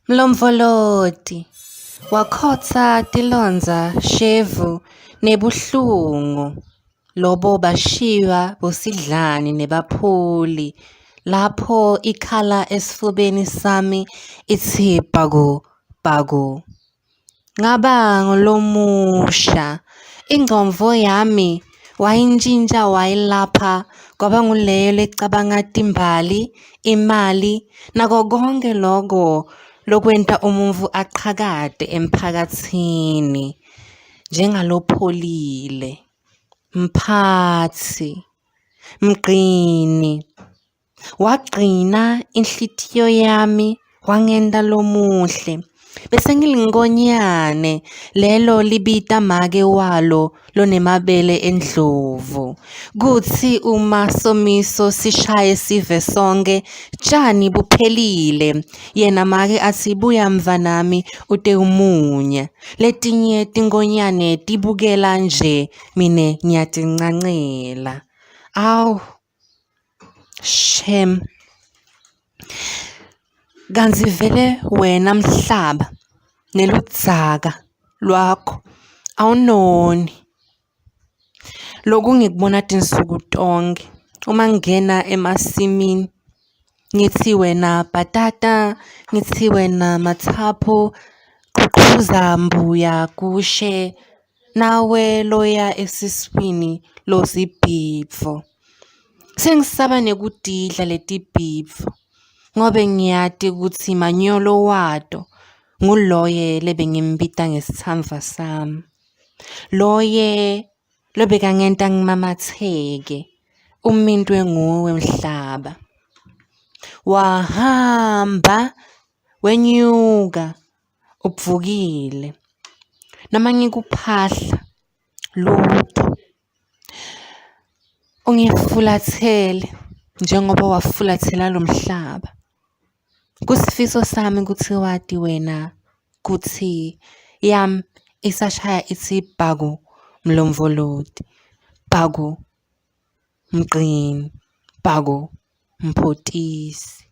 Mlomvoloti wakhotsa tilondza shevu nebuhlungu lobo bashiwa bosidlani nebaphuli lapho ikhala esifubeni sami itsi paku paku. Ngaba ngulomusha ingcondvo yami wayintshintsha wayilapha kwaba nguleyo lecabanga timbali, imali nako konkhe loko lokwenta umuntfu aqhakate emphakatsini njengalopholile, mphatsi, mgcini. Wagcina inhlitiyo yami wangenta lomuhle. Bese ngilinkonyane lelo libita make walo lonemabele endlovu. Kutsi uma somiso sishaye sive sonke, tjani buphelile. Yena make atsi buya mvanami ute umunya. Letinye tinkonyane tibukela nje, mine ngiyatincancela. Awu, shem. Kantsi vele wena mhlaba neludzaka lwakho awunoni. Loku ngikubona tinsuku tonkhe uma ngena emasimini ngitsi wena bhatata, ngitsi wena matsapho, Qhuqhuza mbuya kushe, nawe loya esiswini lozibhidvo. Sengisaba nekutidla letibhidvo ngobe ngiyati kutsi manyolo wato nguloye lebengimbita ngesitsandvwa sami, loye lobekangenta ngimamatseke, umintwe nguwe mhlaba. Wahamba wenyuka ubvukile noma ngikuphahla lutho ungifulathele njengoba wafulathela lomhlaba. Kusifiso sami kutsi wati wena kutsi yami isashaya itsi paku Mlomvoloti, paku mgcini, paku mphotisi.